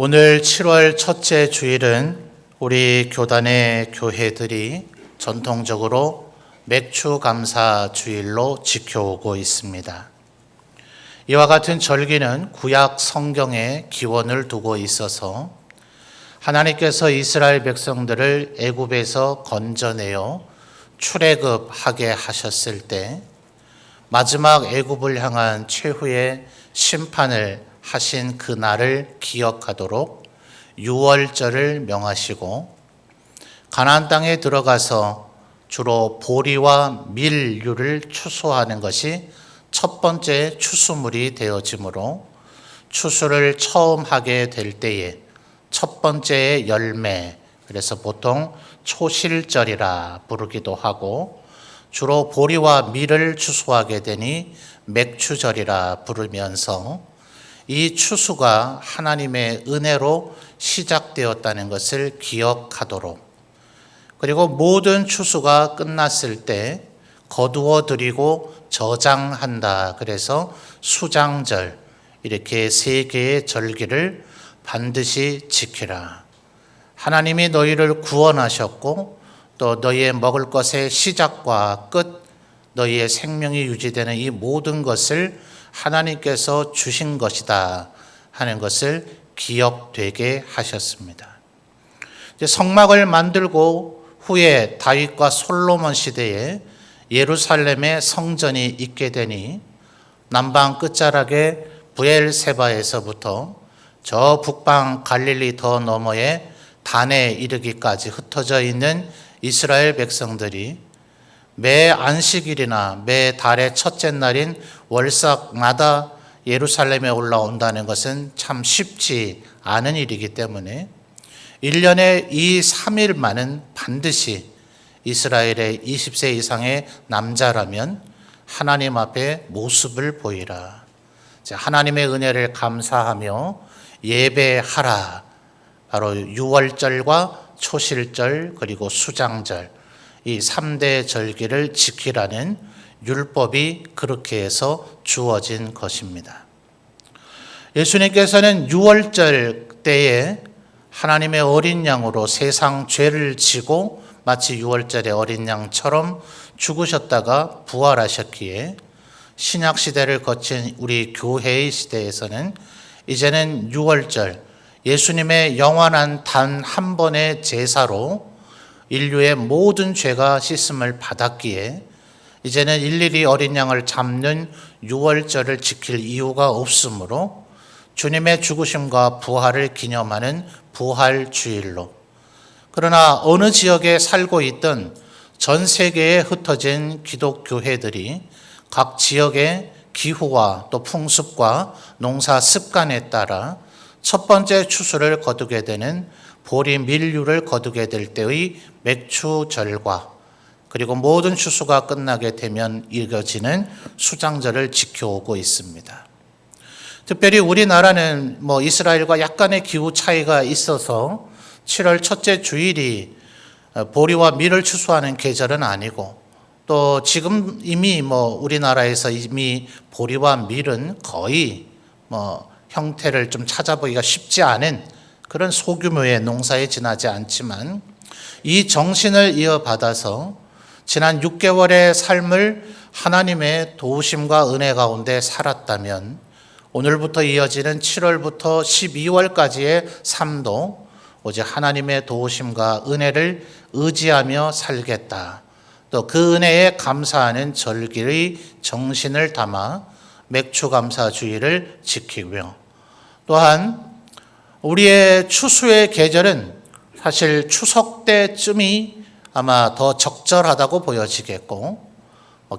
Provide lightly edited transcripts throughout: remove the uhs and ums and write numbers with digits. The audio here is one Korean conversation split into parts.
오늘 7월 첫째 주일은 우리 교단의 교회들이 전통적으로 맥주 감사 주일로 지켜오고 있습니다. 이와 같은 절기는 구약 성경에 기원을 두고 있어서 하나님께서 이스라엘 백성들을 애굽에서 건져내어 출애굽하게 하셨을 때 마지막 애굽을 향한 최후의 심판을 하신 그 날을 기억하도록 유월절을 명하시고 가나안 땅에 들어가서 주로 보리와 밀류를 추수하는 것이 첫 번째 추수물이 되어지므로 추수를 처음 하게 될 때에 첫 번째 열매, 그래서 보통 초실절이라 부르기도 하고 주로 보리와 밀을 추수하게 되니 맥추절이라 부르면서 이 추수가 하나님의 은혜로 시작되었다는 것을 기억하도록, 그리고 모든 추수가 끝났을 때 거두어 드리고 저장한다. 그래서 수장절, 이렇게 세 개의 절기를 반드시 지키라. 하나님이 너희를 구원하셨고 또 너희의 먹을 것의 시작과 끝, 너희의 생명이 유지되는 이 모든 것을 하나님께서 주신 것이다 하는 것을 기억되게 하셨습니다. 이제 성막을 만들고 후에 다윗과 솔로몬 시대에 예루살렘에 성전이 있게 되니 남방 끝자락의 브엘세바에서부터 저 북방 갈릴리 더 너머의 단에 이르기까지 흩어져 있는 이스라엘 백성들이 매 안식일이나 매 달의 첫째 날인 월삭마다 예루살렘에 올라온다는 것은 참 쉽지 않은 일이기 때문에 1년에 이 3일만은 반드시 이스라엘의 20세 이상의 남자라면 하나님 앞에 모습을 보이라. 하나님의 은혜를 감사하며 예배하라. 바로 유월절과 초실절 그리고 수장절, 이 3대 절기를 지키라는 율법이 그렇게 해서 주어진 것입니다. 예수님께서는 유월절 때에 하나님의 어린 양으로 세상 죄를 지고 마치 유월절의 어린 양처럼 죽으셨다가 부활하셨기에 신약 시대를 거친 우리 교회의 시대에서는 이제는 유월절, 예수님의 영원한 단 한 번의 제사로 인류의 모든 죄가 씻음을 받았기에 이제는 일일이 어린 양을 잡는 유월절을 지킬 이유가 없으므로 주님의 죽으심과 부활을 기념하는 부활주일로, 그러나 어느 지역에 살고 있던 전 세계에 흩어진 기독교회들이 각 지역의 기후와 또 풍습과 농사 습관에 따라 첫 번째 추수를 거두게 되는 보리 밀류를 거두게 될 때의 맥추절과 그리고 모든 추수가 끝나게 되면 이어지는 수장절을 지켜오고 있습니다. 특별히 우리나라는 이스라엘과 약간의 기후 차이가 있어서 7월 첫째 주일이 보리와 밀을 추수하는 계절은 아니고, 또 지금 이미 우리나라에서 이미 보리와 밀은 거의 형태를 좀 찾아보기가 쉽지 않은 그런 소규모의 농사에 지나지 않지만 이 정신을 이어받아서 지난 6개월의 삶을 하나님의 도우심과 은혜 가운데 살았다면 오늘부터 이어지는 7월부터 12월까지의 삶도 오직 하나님의 도우심과 은혜를 의지하며 살겠다. 또 그 은혜에 감사하는 절기의 정신을 담아 맥추감사주의를 지키고요. 또한 우리의 추수의 계절은 사실 추석 때쯤이 아마 더 적절하다고 보여지겠고,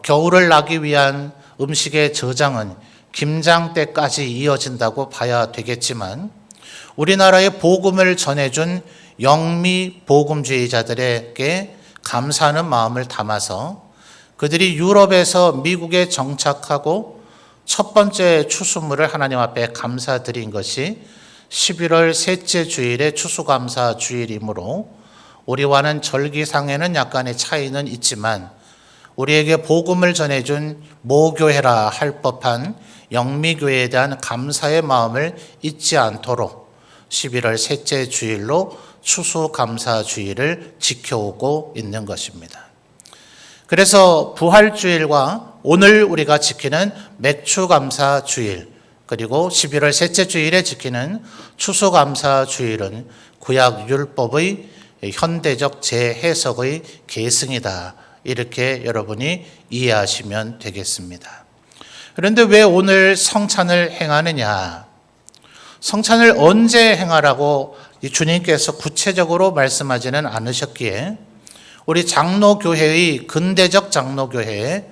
겨울을 나기 위한 음식의 저장은 김장 때까지 이어진다고 봐야 되겠지만, 우리나라의 복음을 전해준 영미 복음주의자들에게 감사하는 마음을 담아서 그들이 유럽에서 미국에 정착하고 첫 번째 추수물을 하나님 앞에 감사드린 것이 11월 셋째 주일의 추수감사 주일이므로 우리와는 절기상에는 약간의 차이는 있지만 우리에게 복음을 전해준 모교회라 할 법한 영미교회에 대한 감사의 마음을 잊지 않도록 11월 셋째 주일로 추수감사주일을 지켜오고 있는 것입니다. 그래서 부활주일과 오늘 우리가 지키는 맥추감사주일, 그리고 11월 셋째 주일에 지키는 추수감사주일은 구약율법의 현대적 재해석의 계승이다. 이렇게 여러분이 이해하시면 되겠습니다. 그런데 왜 오늘 성찬을 행하느냐? 성찬을 언제 행하라고 주님께서 구체적으로 말씀하지는 않으셨기에 우리 장로교회의 근대적 장로교회에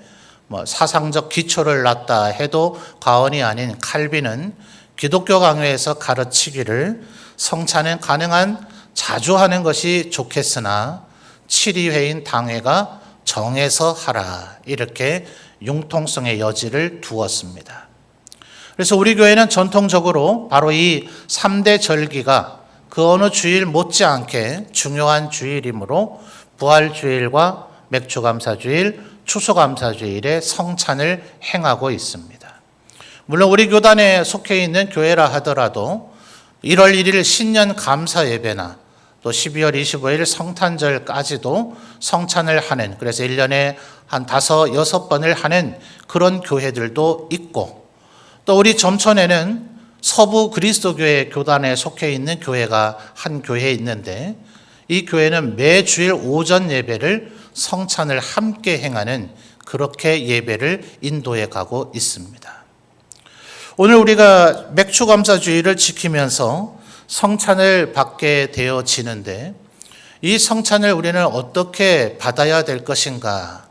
사상적 기초를 놨다 해도 과언이 아닌 칼빈은 기독교 강요에서 가르치기를 성찬은 가능한 자주 하는 것이 좋겠으나 7위회인 당회가 정해서 하라, 이렇게 융통성의 여지를 두었습니다. 그래서 우리 교회는 전통적으로 바로 이 3대 절기가 그 어느 주일 못지않게 중요한 주일이므로 부활주일과 맥추감사주일, 추수감사주일에 성찬을 행하고 있습니다. 물론 우리 교단에 속해 있는 교회라 하더라도 1월 1일 신년 감사 예배나 또 12월 25일 성탄절까지도 성찬을 하는, 그래서 1년에 한 5, 6번을 하는 그런 교회들도 있고, 또 우리 점촌에는 서부 그리스도교회 교단에 속해 있는 교회가 한 교회에 있는데 이 교회는 매주일 오전 예배를 성찬을 함께 행하는 그렇게 예배를 인도해 가고 있습니다. 오늘 우리가 맥추감사주일을 지키면서 성찬을 받게 되어지는데 이 성찬을 우리는 어떻게 받아야 될 것인가?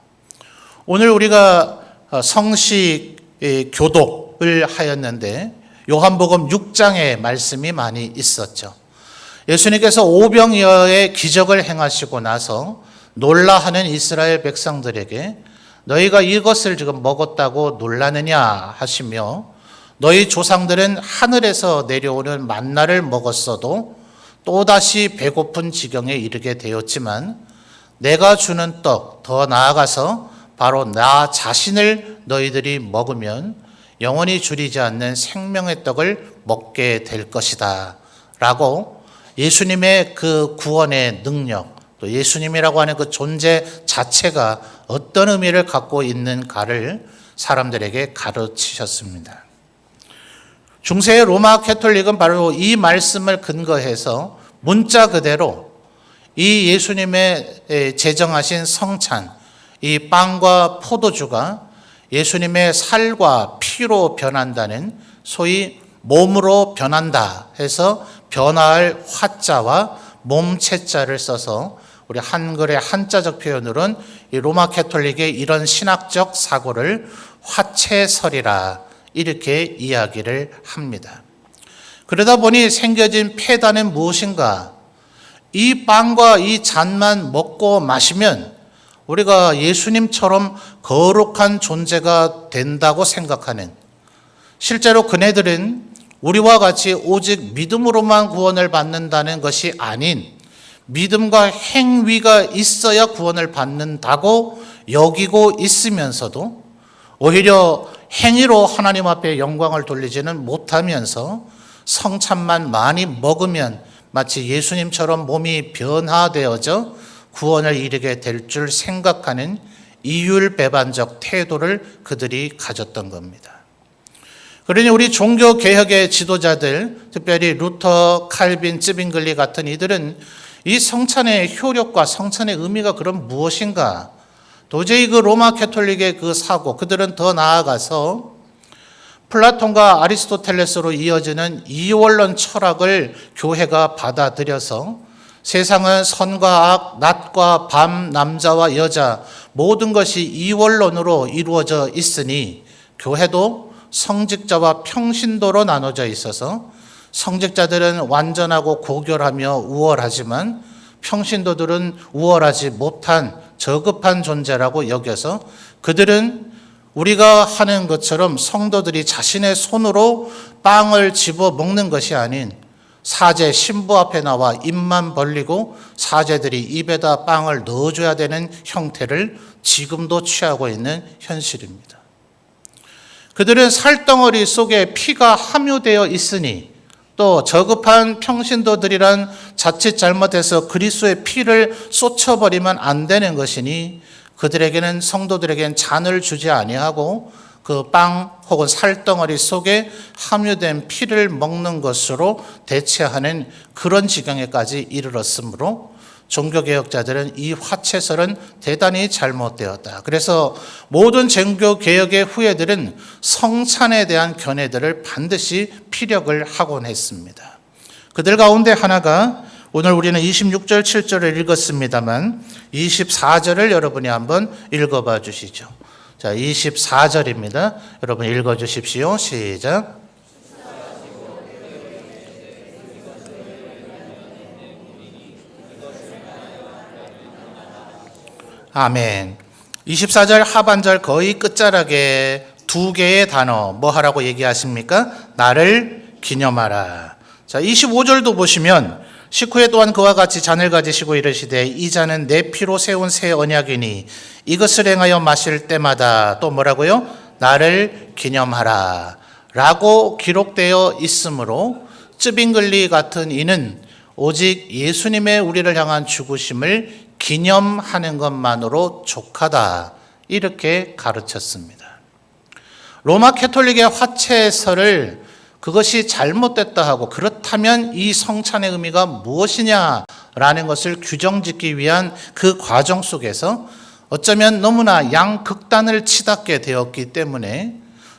오늘 우리가 성식 교독을 하였는데 요한복음 6장에 말씀이 많이 있었죠. 예수님께서 오병이어의 기적을 행하시고 나서 놀라하는 이스라엘 백성들에게 너희가 이것을 지금 먹었다고 놀라느냐 하시며 너희 조상들은 하늘에서 내려오는 만나를 먹었어도 또다시 배고픈 지경에 이르게 되었지만 내가 주는 떡, 더 나아가서 바로 나 자신을 너희들이 먹으면 영원히 줄이지 않는 생명의 떡을 먹게 될 것이다 라고 예수님의 그 구원의 능력, 또 예수님이라고 하는 그 존재 자체가 어떤 의미를 갖고 있는가를 사람들에게 가르치셨습니다. 중세의 로마 캐톨릭은 바로 이 말씀을 근거해서 문자 그대로 이 예수님의 제정하신 성찬, 이 빵과 포도주가 예수님의 살과 피로 변한다는, 소위 몸으로 변한다 해서 변화할 화자와 몸체자를 써서 우리 한글의 한자적 표현으로는 이 로마 캐톨릭의 이런 신학적 사고를 화채설이라 이렇게 이야기를 합니다. 그러다 보니 생겨진 폐단은 무엇인가? 이 빵과 이 잔만 먹고 마시면 우리가 예수님처럼 거룩한 존재가 된다고 생각하는, 실제로 그네들은 우리와 같이 오직 믿음으로만 구원을 받는다는 것이 아닌 믿음과 행위가 있어야 구원을 받는다고 여기고 있으면서도 오히려 행위로 하나님 앞에 영광을 돌리지는 못하면서 성찬만 많이 먹으면 마치 예수님처럼 몸이 변화되어져 구원을 이루게 될 줄 생각하는 이율배반적 태도를 그들이 가졌던 겁니다. 그러니 우리 종교개혁의 지도자들, 특별히 루터, 칼빈, 쯔빙글리 같은 이들은 이 성찬의 효력과 성찬의 의미가 그럼 무엇인가? 도저히 그 로마 캐톨릭의 그 사고, 그들은 더 나아가서 플라톤과 아리스토텔레스로 이어지는 이원론 철학을 교회가 받아들여서 세상은 선과 악, 낮과 밤, 남자와 여자 모든 것이 이원론으로 이루어져 있으니 교회도 성직자와 평신도로 나눠져 있어서 성직자들은 완전하고 고결하며 우월하지만 평신도들은 우월하지 못한 저급한 존재라고 여겨서 그들은 우리가 하는 것처럼 성도들이 자신의 손으로 빵을 집어 먹는 것이 아닌 사제 신부 앞에 나와 입만 벌리고 사제들이 입에다 빵을 넣어줘야 되는 형태를 지금도 취하고 있는 현실입니다. 그들은 살덩어리 속에 피가 함유되어 있으니 또 저급한 평신도들이란 자칫 잘못해서 그리스도의 피를 쏟쳐버리면 안 되는 것이니 그들에게는 성도들에게는 잔을 주지 아니하고 그 빵 혹은 살덩어리 속에 함유된 피를 먹는 것으로 대체하는 그런 지경에까지 이르렀으므로 종교개혁자들은 이 화채설은 대단히 잘못되었다. 그래서 모든 종교개혁의 후예들은 성찬에 대한 견해들을 반드시 피력을 하곤 했습니다. 그들 가운데 하나가 오늘 우리는 26절 7절을 읽었습니다만 24절을 여러분이 한번 읽어봐 주시죠. 자, 24절입니다. 여러분 읽어 주십시오. 시작. 아멘. 24절 하반절 거의 끝자락에 두 개의 단어 뭐 하라고 얘기하십니까? 나를 기념하라. 자, 25절도 보시면 식후에 또한 그와 같이 잔을 가지시고 이르시되 이 잔은 내 피로 세운 새 언약이니 이것을 행하여 마실 때마다 또 뭐라고요? 나를 기념하라 라고 기록되어 있으므로 쯔빙글리 같은 이는 오직 예수님의 우리를 향한 죽으심을 기념하는 것만으로 족하다 이렇게 가르쳤습니다. 로마 캐톨릭의 화채설을 그것이 잘못됐다 하고 그렇다면 이 성찬의 의미가 무엇이냐라는 것을 규정짓기 위한 그 과정 속에서 어쩌면 너무나 양극단을 치닫게 되었기 때문에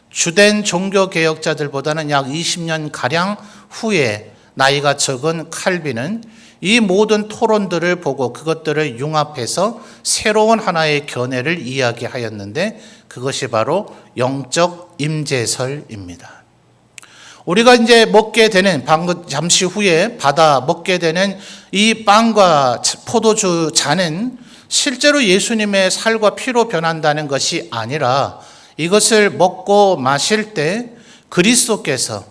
주된 종교개혁자들보다는 약 20년가량 후에 나이가 적은 칼빈은 이 모든 토론들을 보고 그것들을 융합해서 새로운 하나의 견해를 이야기하였는데 그것이 바로 영적 임재설입니다. 우리가 이제 먹게 되는 잠시 후에 받아 먹게 되는 이 빵과 포도주 잔은 실제로 예수님의 살과 피로 변한다는 것이 아니라 이것을 먹고 마실 때 그리스도께서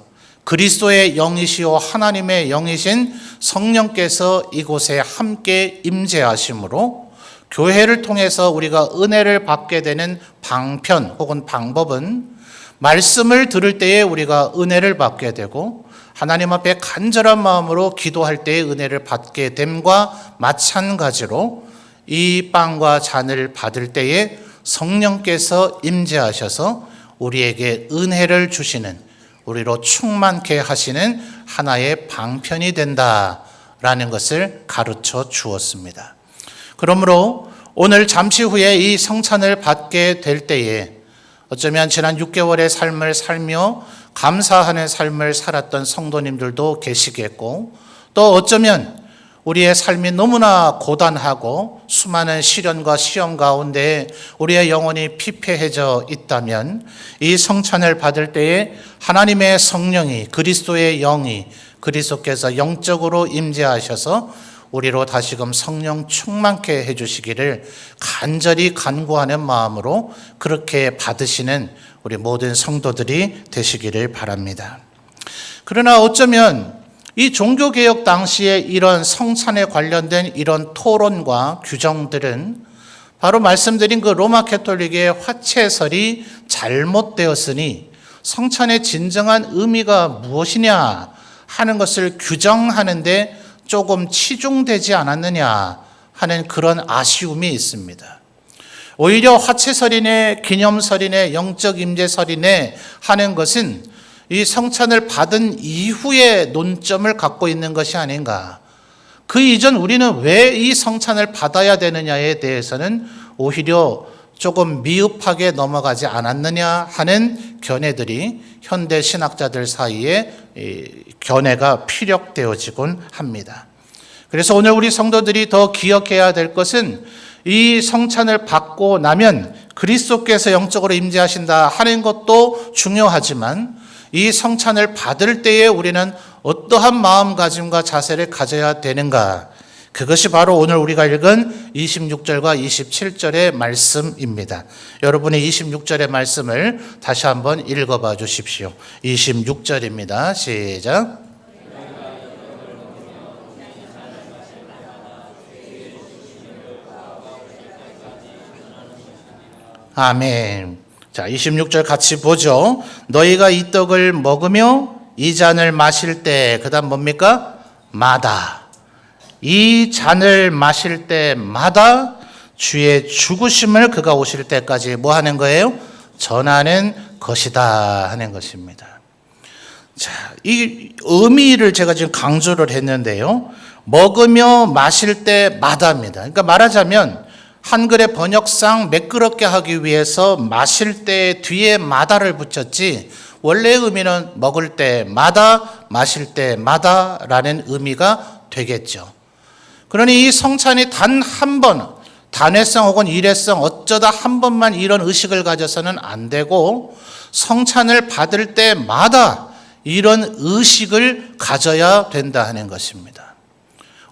그리스도의 영이시오 하나님의 영이신 성령께서 이곳에 함께 임재하심으로 교회를 통해서 우리가 은혜를 받게 되는 방편 혹은 방법은 말씀을 들을 때에 우리가 은혜를 받게 되고 하나님 앞에 간절한 마음으로 기도할 때에 은혜를 받게 됨과 마찬가지로 이 빵과 잔을 받을 때에 성령께서 임재하셔서 우리에게 은혜를 주시는 우리로 충만케 하시는 하나의 방편이 된다라는 것을 가르쳐 주었습니다. 그러므로 오늘 잠시 후에 이 성찬을 받게 될 때에 어쩌면 지난 6개월의 삶을 살며 감사하는 삶을 살았던 성도님들도 계시겠고 또 어쩌면 우리의 삶이 너무나 고단하고 수많은 시련과 시험 가운데 우리의 영혼이 피폐해져 있다면 이 성찬을 받을 때에 하나님의 성령이 그리스도의 영이 그리스도께서 영적으로 임재하셔서 우리로 다시금 성령 충만케 해주시기를 간절히 간구하는 마음으로 그렇게 받으시는 우리 모든 성도들이 되시기를 바랍니다. 그러나 어쩌면 이 종교개혁 당시에 이런 성찬에 관련된 이런 토론과 규정들은 바로 말씀드린 그 로마 캐톨릭의 화채설이 잘못되었으니 성찬의 진정한 의미가 무엇이냐 하는 것을 규정하는데 조금 치중되지 않았느냐 하는 그런 아쉬움이 있습니다. 오히려 화채설이네 기념설이네 영적 임재설이네 하는 것은 이 성찬을 받은 이후에 논점을 갖고 있는 것이 아닌가. 그 이전 우리는 왜 이 성찬을 받아야 되느냐에 대해서는 오히려 조금 미흡하게 넘어가지 않았느냐 하는 견해들이 현대 신학자들 사이에 견해가 피력되어지곤 합니다. 그래서 오늘 우리 성도들이 더 기억해야 될 것은 이 성찬을 받고 나면 그리스도께서 영적으로 임재하신다 하는 것도 중요하지만 이 성찬을 받을 때에 우리는 어떠한 마음가짐과 자세를 가져야 되는가? 그것이 바로 오늘 우리가 읽은 26절과 27절의 말씀입니다. 여러분이 26절의 말씀을 다시 한번 읽어봐 주십시오. 26절입니다. 시작. 아멘. 자, 26절 같이 보죠. 너희가 이 떡을 먹으며 이 잔을 마실 때, 그 다음 뭡니까? 마다. 이 잔을 마실 때마다 주의 죽으심을 그가 오실 때까지 뭐 하는 거예요? 전하는 것이다 하는 것입니다. 자, 이 의미를 제가 지금 강조를 했는데요. 먹으며 마실 때마다입니다. 그러니까 말하자면 한글의 번역상 매끄럽게 하기 위해서 마실 때 뒤에 마다를 붙였지, 원래의 의미는 먹을 때마다 마실 때마다라는 의미가 되겠죠. 그러니 이 성찬이 단 한 번, 단회성 혹은 일회성 어쩌다 한 번만 이런 의식을 가져서는 안 되고, 성찬을 받을 때마다 이런 의식을 가져야 된다 하는 것입니다.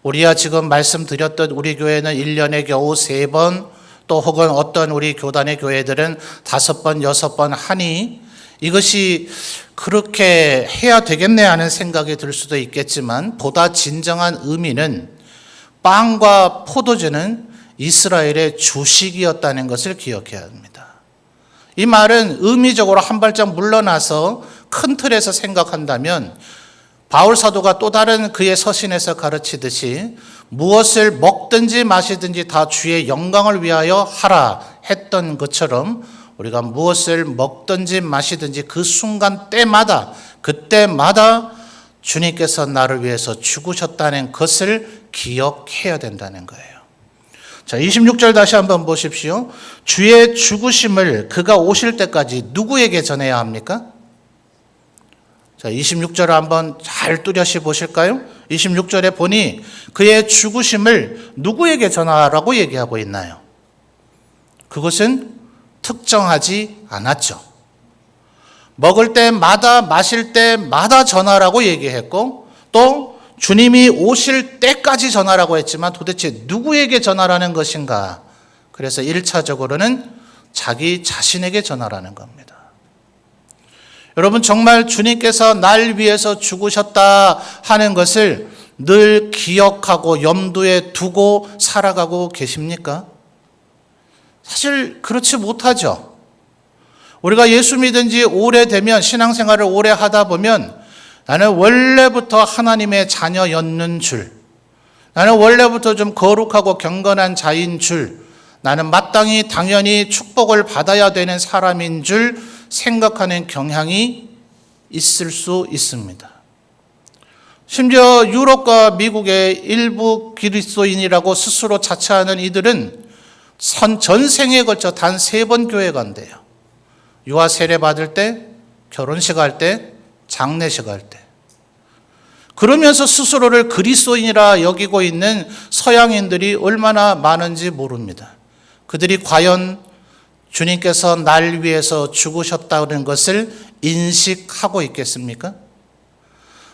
우리야 지금 말씀드렸던 우리 교회는 1년에 겨우 3번, 또 혹은 어떤 우리 교단의 교회들은 5번, 6번 하니 이것이 그렇게 해야 되겠네 하는 생각이 들 수도 있겠지만, 보다 진정한 의미는 빵과 포도주는 이스라엘의 주식이었다는 것을 기억해야 합니다. 이 말은 의미적으로 한 발짝 물러나서 큰 틀에서 생각한다면, 바울 사도가 또 다른 그의 서신에서 가르치듯이 무엇을 먹든지 마시든지 다 주의 영광을 위하여 하라 했던 것처럼, 우리가 무엇을 먹든지 마시든지 그 순간 때마다, 그때마다 주님께서 나를 위해서 죽으셨다는 것을 기억해야 된다는 거예요. 자, 26절 다시 한번 보십시오. 주의 죽으심을 그가 오실 때까지 누구에게 전해야 합니까? 자, 26절을 한번 잘 뚜렷이 보실까요? 26절에 보니 그의 죽으심을 누구에게 전하라고 얘기하고 있나요? 그것은 특정하지 않았죠. 먹을 때마다 마실 때마다 전하라고 얘기했고, 또 주님이 오실 때까지 전하라고 했지만 도대체 누구에게 전하라는 것인가? 그래서 1차적으로는 자기 자신에게 전하라는 겁니다. 여러분, 정말 주님께서 날 위해서 죽으셨다 하는 것을 늘 기억하고 염두에 두고 살아가고 계십니까? 사실 그렇지 못하죠. 우리가 예수 믿은 지 오래되면, 신앙생활을 오래 하다 보면 나는 원래부터 하나님의 자녀였는 줄, 나는 원래부터 좀 거룩하고 경건한 자인 줄, 나는 마땅히 당연히 축복을 받아야 되는 사람인 줄 생각하는 경향이 있을 수 있습니다. 심지어 유럽과 미국의 일부 그리스도인이라고 스스로 자처하는 이들은 전생에 걸쳐 단 3번 교회 간대요. 유아 세례 받을 때, 결혼식 할 때, 장례식 할 때. 그러면서 스스로를 그리스도인이라 여기고 있는 서양인들이 얼마나 많은지 모릅니다. 그들이 과연 주님께서 날 위해서 죽으셨다는 것을 인식하고 있겠습니까?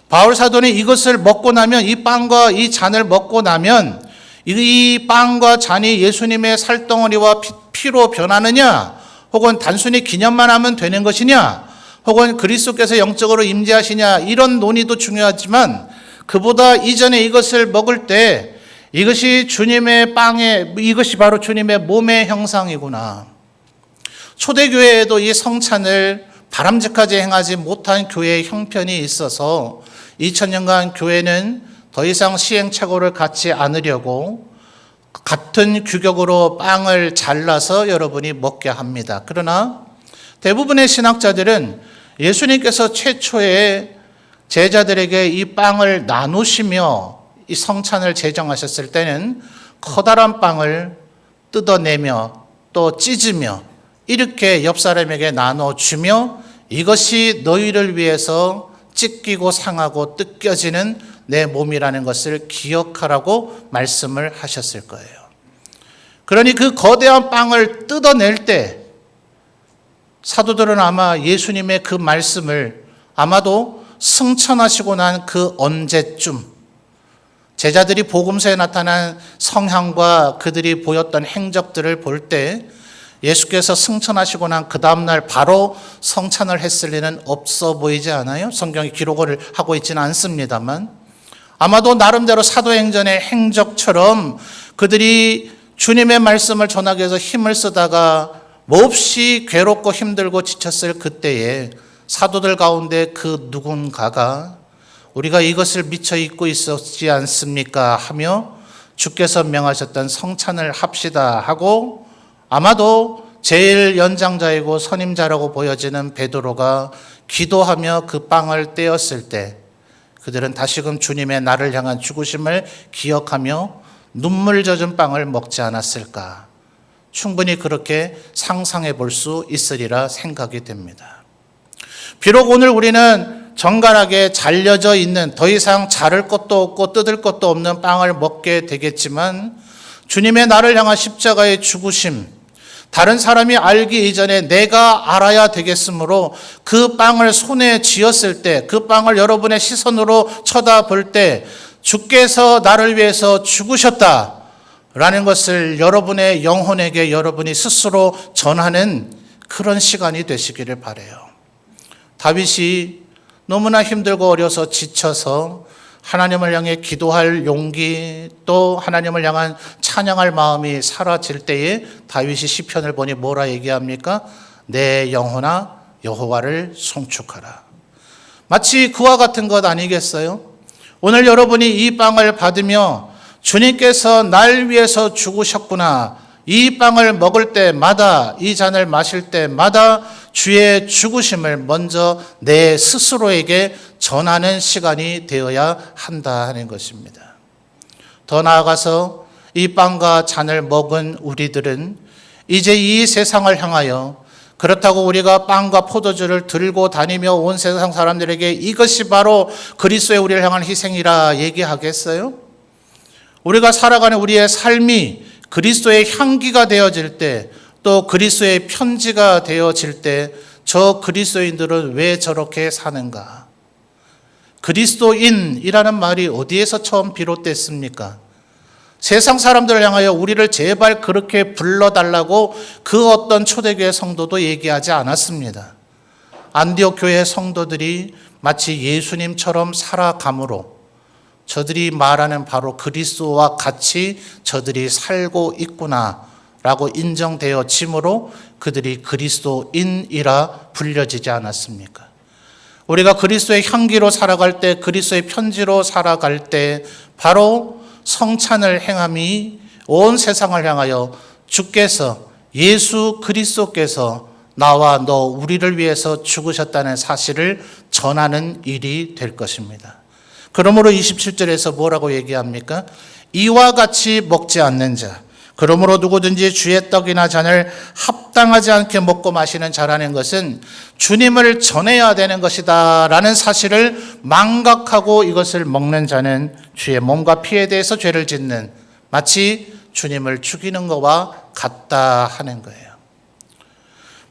바울 사도는 이것을 먹고 나면, 이 빵과 이 잔을 먹고 나면 이 빵과 잔이 예수님의 살덩어리와 피로 변하느냐, 혹은 단순히 기념만 하면 되는 것이냐, 혹은 그리스도께서 영적으로 임재하시냐, 이런 논의도 중요하지만 그보다 이전에 이것을 먹을 때 이것이 주님의 빵에, 이것이 바로 주님의 몸의 형상이구나. 초대교회에도 이 성찬을 바람직하게 행하지 못한 교회의 형편이 있어서 2000년간 교회는 더 이상 시행착오를 갖지 않으려고 같은 규격으로 빵을 잘라서 여러분이 먹게 합니다. 그러나 대부분의 신학자들은 예수님께서 최초에 제자들에게 이 빵을 나누시며 이 성찬을 제정하셨을 때는 커다란 빵을 뜯어내며 또 찢으며 이렇게 옆 사람에게 나눠주며, 이것이 너희를 위해서 찢기고 상하고 뜯겨지는 내 몸이라는 것을 기억하라고 말씀을 하셨을 거예요. 그러니 그 거대한 빵을 뜯어낼 때 사도들은 아마 예수님의 그 말씀을 아마도 승천하시고 난 그 언제쯤, 제자들이 복음서에 나타난 성향과 그들이 보였던 행적들을 볼 때 예수께서 승천하시고 난 그 다음날 바로 성찬을 했을 리는 없어 보이지 않아요? 성경이 기록을 하고 있지는 않습니다만 아마도 나름대로 사도행전의 행적처럼 그들이 주님의 말씀을 전하기 위해서 힘을 쓰다가 몹시 괴롭고 힘들고 지쳤을 그때에 사도들 가운데 그 누군가가 우리가 이것을 미처 잊고 있었지 않습니까? 하며 주께서 명하셨던 성찬을 합시다 하고 아마도 제일 연장자이고 선임자라고 보여지는 베드로가 기도하며 그 빵을 떼었을 때 그들은 다시금 주님의 나를 향한 죽으심을 기억하며 눈물 젖은 빵을 먹지 않았을까? 충분히 그렇게 상상해 볼 수 있으리라 생각이 됩니다. 비록 오늘 우리는 정갈하게 잘려져 있는 더 이상 자를 것도 없고 뜯을 것도 없는 빵을 먹게 되겠지만 주님의 나를 향한 십자가의 죽으심, 다른 사람이 알기 이전에 내가 알아야 되겠으므로 그 빵을 손에 쥐었을 때, 그 빵을 여러분의 시선으로 쳐다볼 때 주께서 나를 위해서 죽으셨다라는 것을 여러분의 영혼에게 여러분이 스스로 전하는 그런 시간이 되시기를 바라요. 다윗이 너무나 힘들고 어려서 지쳐서 하나님을 향해 기도할 용기 또 하나님을 향한 찬양할 마음이 사라질 때에 다윗이 시편을 보니 뭐라 얘기합니까? 내 영혼아 여호와를 송축하라. 마치 그와 같은 것 아니겠어요? 오늘 여러분이 이 빵을 받으며 주님께서 날 위해서 죽으셨구나. 이 빵을 먹을 때마다 이 잔을 마실 때마다 주의 죽으심을 먼저 내 스스로에게 전하는 시간이 되어야 한다 하는 것입니다. 더 나아가서 이 빵과 잔을 먹은 우리들은 이제 이 세상을 향하여 그렇다고 우리가 빵과 포도주를 들고 다니며 온 세상 사람들에게 이것이 바로 그리스도의 우리를 향한 희생이라 얘기하겠어요? 우리가 살아가는 우리의 삶이 그리스도의 향기가 되어질 때 또 그리스도의 편지가 되어질 때 저 그리스도인들은 왜 저렇게 사는가? 그리스도인이라는 말이 어디에서 처음 비롯됐습니까? 세상 사람들을 향하여 우리를 제발 그렇게 불러달라고 그 어떤 초대교회 성도도 얘기하지 않았습니다. 안디옥 교회 성도들이 마치 예수님처럼 살아감으로 저들이 말하는 바로 그리스도와 같이 저들이 살고 있구나라고 인정되어짐으로 그들이 그리스도인이라 불려지지 않았습니까? 우리가 그리스도의 향기로 살아갈 때, 그리스도의 편지로 살아갈 때 바로 성찬을 행함이 온 세상을 향하여 주께서 예수 그리스도께서 나와 너 우리를 위해서 죽으셨다는 사실을 전하는 일이 될 것입니다. 그러므로 27절에서 뭐라고 얘기합니까? 이와 같이 먹지 않는 자, 그러므로 누구든지 주의 떡이나 잔을 합당하지 않게 먹고 마시는 자라는 것은 주님을 전해야 되는 것이다 라는 사실을 망각하고 이것을 먹는 자는 주의 몸과 피에 대해서 죄를 짓는 마치 주님을 죽이는 것과 같다 하는 거예요.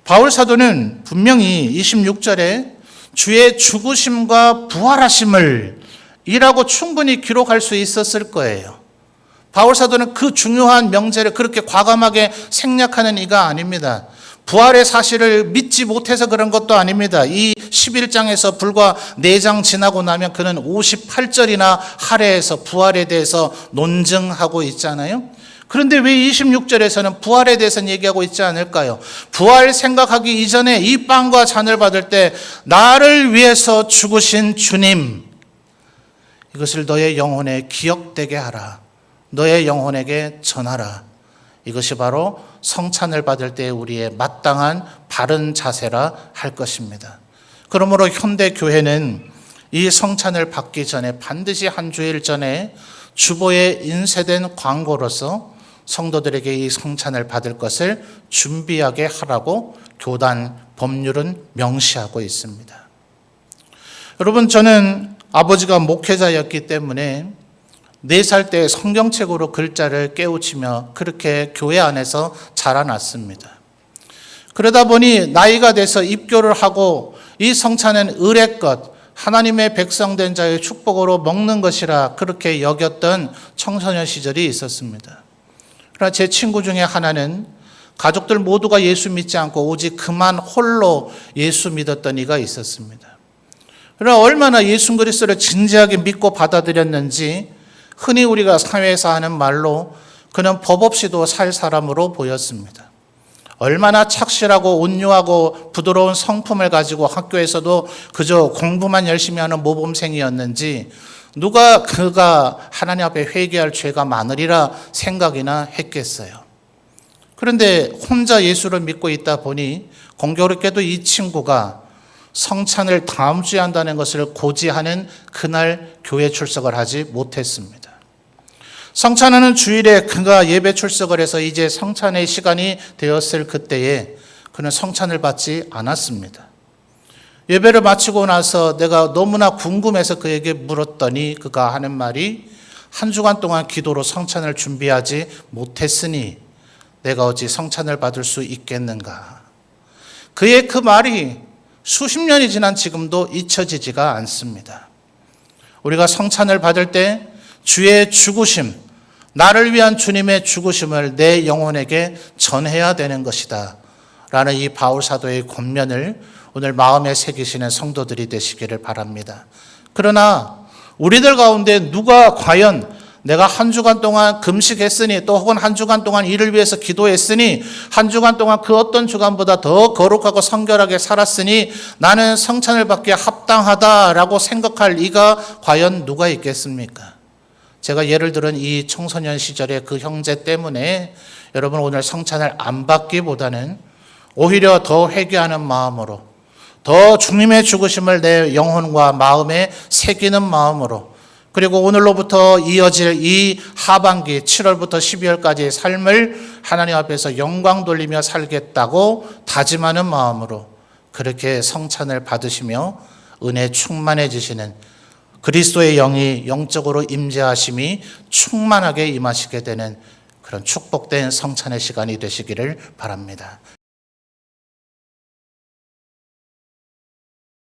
바울 사도는 분명히 26절에 주의 죽으심과 부활하심을 이라고 충분히 기록할 수 있었을 거예요. 바울 사도는 그 중요한 명제를 그렇게 과감하게 생략하는 이가 아닙니다. 부활의 사실을 믿지 못해서 그런 것도 아닙니다. 이 11장에서 불과 4장 지나고 나면 그는 58절이나 할애해서 부활에 대해서 논증하고 있잖아요. 그런데 왜 26절에서는 부활에 대해서는 얘기하고 있지 않을까요? 부활 생각하기 이전에 이 빵과 잔을 받을 때 나를 위해서 죽으신 주님, 이것을 너의 영혼에 기억되게 하라. 너의 영혼에게 전하라. 이것이 바로 성찬을 받을 때 우리의 마땅한 바른 자세라 할 것입니다. 그러므로 현대 교회는 이 성찬을 받기 전에 반드시 한 주일 전에 주보에 인쇄된 광고로서 성도들에게 이 성찬을 받을 것을 준비하게 하라고 교단 법률은 명시하고 있습니다. 여러분, 저는 아버지가 목회자였기 때문에 4살 때 성경책으로 글자를 깨우치며 그렇게 교회 안에서 자라났습니다. 그러다 보니 나이가 돼서 입교를 하고 이 성찬은 을의 것, 하나님의 백성된 자의 축복으로 먹는 것이라 그렇게 여겼던 청소년 시절이 있었습니다. 그러나 제 친구 중에 하나는 가족들 모두가 예수 믿지 않고 오직 그만 홀로 예수 믿었던 이가 있었습니다. 그러나 얼마나 예수 그리스도를 진지하게 믿고 받아들였는지 흔히 우리가 사회에서 하는 말로 그는 법 없이도 살 사람으로 보였습니다. 얼마나 착실하고 온유하고 부드러운 성품을 가지고 학교에서도 그저 공부만 열심히 하는 모범생이었는지 누가 그가 하나님 앞에 회개할 죄가 많으리라 생각이나 했겠어요. 그런데 혼자 예수를 믿고 있다 보니 공교롭게도 이 친구가 성찬을 다음 주에 한다는 것을 고지하는 그날 교회 출석을 하지 못했습니다. 성찬하는 주일에 그가 예배 출석을 해서 이제 성찬의 시간이 되었을 그때에 그는 성찬을 받지 않았습니다. 예배를 마치고 나서 내가 너무나 궁금해서 그에게 물었더니 그가 하는 말이 한 주간 동안 기도로 성찬을 준비하지 못했으니 내가 어찌 성찬을 받을 수 있겠는가. 그의 그 말이 수십 년이 지난 지금도 잊혀지지가 않습니다. 우리가 성찬을 받을 때 주의 죽으심, 나를 위한 주님의 죽으심을 내 영혼에게 전해야 되는 것이다 라는 이 바울 사도의 권면을 오늘 마음에 새기시는 성도들이 되시기를 바랍니다. 그러나 우리들 가운데 누가 과연 내가 한 주간 동안 금식했으니 또 혹은 한 주간 동안 이를 위해서 기도했으니 한 주간 동안 그 어떤 주간보다 더 거룩하고 성결하게 살았으니 나는 성찬을 받기에 합당하다라고 생각할 이가 과연 누가 있겠습니까? 제가 예를 들은 이 청소년 시절의 그 형제 때문에 여러분 오늘 성찬을 안 받기보다는 오히려 더 회개하는 마음으로 더 주님의 죽으심을 내 영혼과 마음에 새기는 마음으로 그리고 오늘로부터 이어질 이 하반기 7월부터 12월까지의 삶을 하나님 앞에서 영광 돌리며 살겠다고 다짐하는 마음으로 그렇게 성찬을 받으시며 은혜 충만해지시는 그리스도의 영이 영적으로 임재하심이 충만하게 임하시게 되는 그런 축복된 성찬의 시간이 되시기를 바랍니다.